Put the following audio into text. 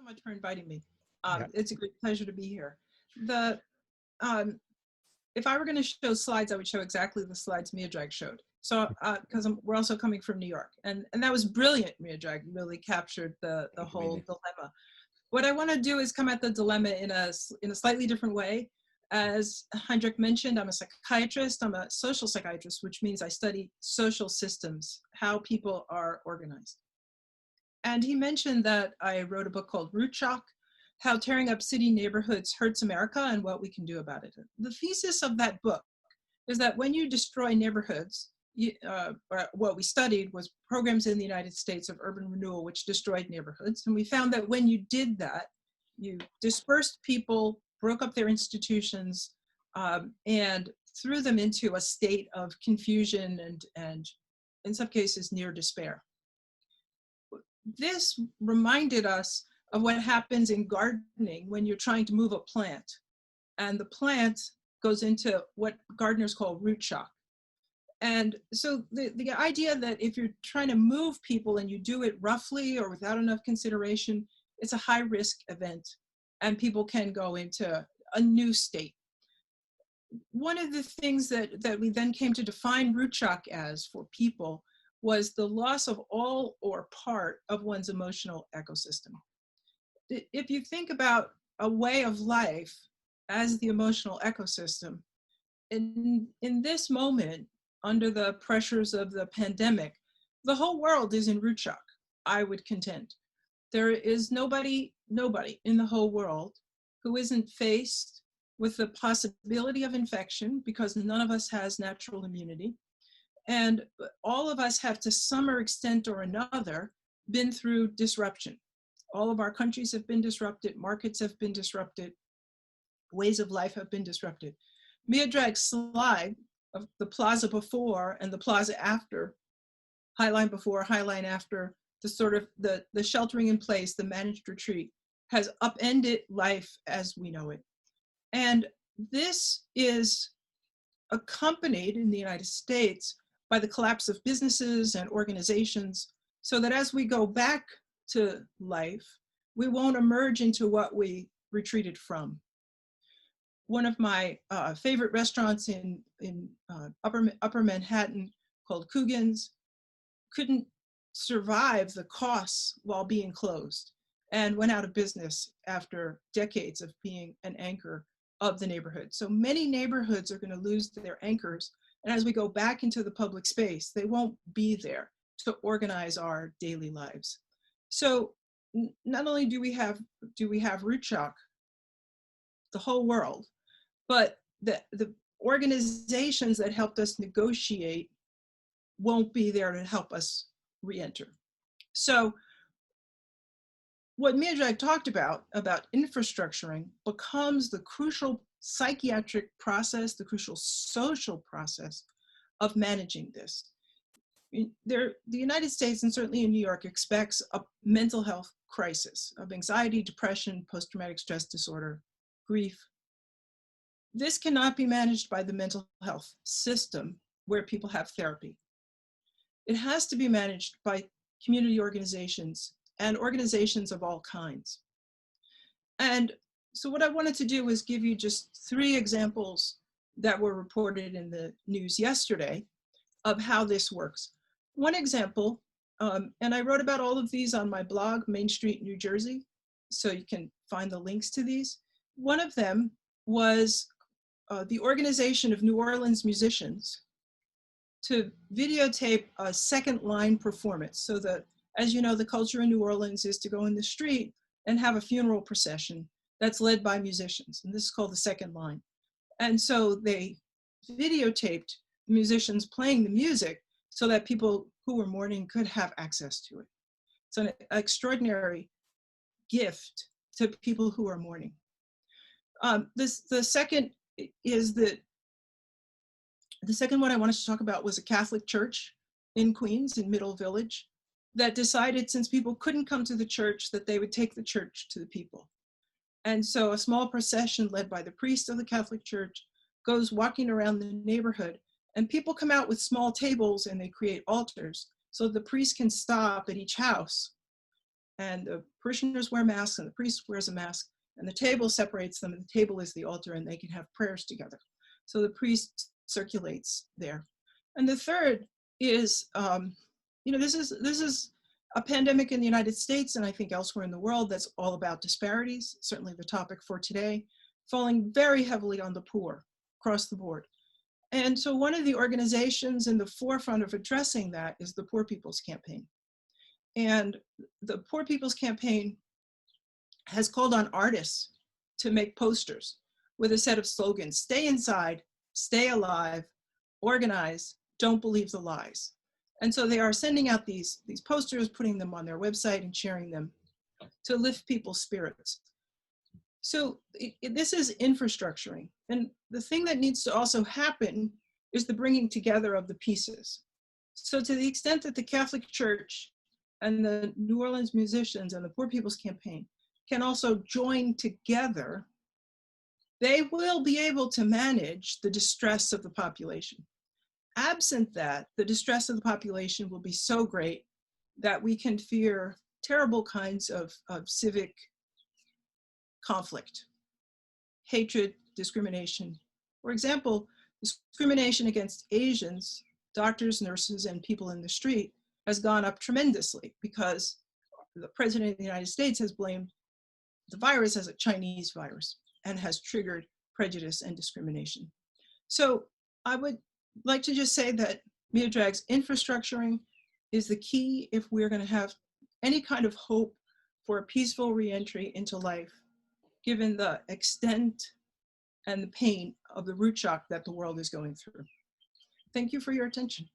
so much for inviting me. Yeah. It's a great pleasure to be here. The if I were going to show slides, I would show exactly the slides Mia Drag showed. So because we're also coming from New York, and that was brilliant. Mia Drag really captured the Thank you, whole Mindy. dilemma. What I want to do is come at the dilemma in a slightly different way. As Heinrich mentioned, I'm a psychiatrist. I'm a social psychiatrist, which means I study social systems, how people are organized. And he mentioned that I wrote a book called Root Shock, How Tearing Up City Neighborhoods Hurts America and What We Can Do About It. The thesis of that book is that when you destroy neighborhoods, or what we studied was programs in the United States of urban renewal, which destroyed neighborhoods. And we found that when you did that, you dispersed people, broke up their institutions, and threw them into a state of confusion and in some cases near despair. This reminded us of what happens in gardening when you're trying to move a plant, and the plant goes into what gardeners call root shock. And so the idea that if you're trying to move people and you do it roughly or without enough consideration, it's a high risk event and people can go into a new state. One of the things that we then came to define root shock as for people was the loss of all or part of one's emotional ecosystem. If you think about a way of life as the emotional ecosystem, in this moment, under the pressures of the pandemic, the whole world is in root shock, I would contend. There is nobody in the whole world who isn't faced with the possibility of infection, because none of us has natural immunity. And all of us have, to some extent or another, been through disruption. All of our countries have been disrupted, markets have been disrupted, ways of life have been disrupted. Mia Drag's slide of the plaza before and the plaza after, Highline before, Highline after, the sort of the sheltering in place, the managed retreat, has upended life as we know it. And this is accompanied in the United States by the collapse of businesses and organizations, so that as we go back to life, we won't emerge into what we retreated from. One of my favorite restaurants in upper Manhattan, called Coogan's, couldn't survive the costs while being closed and went out of business after decades of being an anchor of the neighborhood. So many neighborhoods are going to lose their anchors. And as we go back into the public space, they won't be there to organize our daily lives. So not only do we have root shock, the whole world, but the organizations that helped us negotiate won't be there to help us re-enter. So what Mia Drag talked about infrastructuring, becomes the crucial psychiatric process, the crucial social process of managing this. The United States, and certainly in New York, expects a mental health crisis of anxiety, depression, post-traumatic stress disorder, grief. This cannot be managed by the mental health system where people have therapy. It has to be managed by community organizations and organizations of all kinds. And so what I wanted to do was give you just 3 examples that were reported in the news yesterday of how this works. One example, and I wrote about all of these on my blog, Main Street, New Jersey, so you can find the links to these. One of them was the organization of New Orleans musicians to videotape a second line performance. So that, as you know, the culture in New Orleans is to go in the street and have a funeral procession that's led by musicians. And this is called the second line. And so they videotaped musicians playing the music so that people who were mourning could have access to it. It's an extraordinary gift to people who are mourning. The second one I wanted to talk about was a Catholic church in Queens, in Middle Village, that decided, since people couldn't come to the church, that they would take the church to the people. And so a small procession led by the priest of the Catholic Church goes walking around the neighborhood, and people come out with small tables and they create altars so the priest can stop at each house and the parishioners wear masks and the priest wears a mask, and the table separates them, and the table is the altar, and they can have prayers together. So the priest circulates there. And the third is, this is a pandemic in the United States, and I think elsewhere in the world, that's all about disparities, certainly the topic for today, falling very heavily on the poor across the board. And so one of the organizations in the forefront of addressing that is the Poor People's Campaign. And the Poor People's Campaign has called on artists to make posters with a set of slogans: stay inside, stay alive, organize, don't believe the lies. And so they are sending out these posters, putting them on their website and sharing them to lift people's spirits. So this is infrastructuring. And the thing that needs to also happen is the bringing together of the pieces. So to the extent that the Catholic Church and the New Orleans musicians and the Poor People's Campaign can also join together, they will be able to manage the distress of the population. Absent that, the distress of the population will be so great that we can fear terrible kinds of civic conflict, hatred, discrimination. For example, discrimination against Asians, doctors, nurses, and people in the street has gone up tremendously because the President of the United States has blamed the virus as a Chinese virus and has triggered prejudice and discrimination. So I would like to just say that Miedrag's infrastructuring is the key if we're going to have any kind of hope for a peaceful reentry into life, given the extent and the pain of the root shock that the world is going through. Thank you for your attention.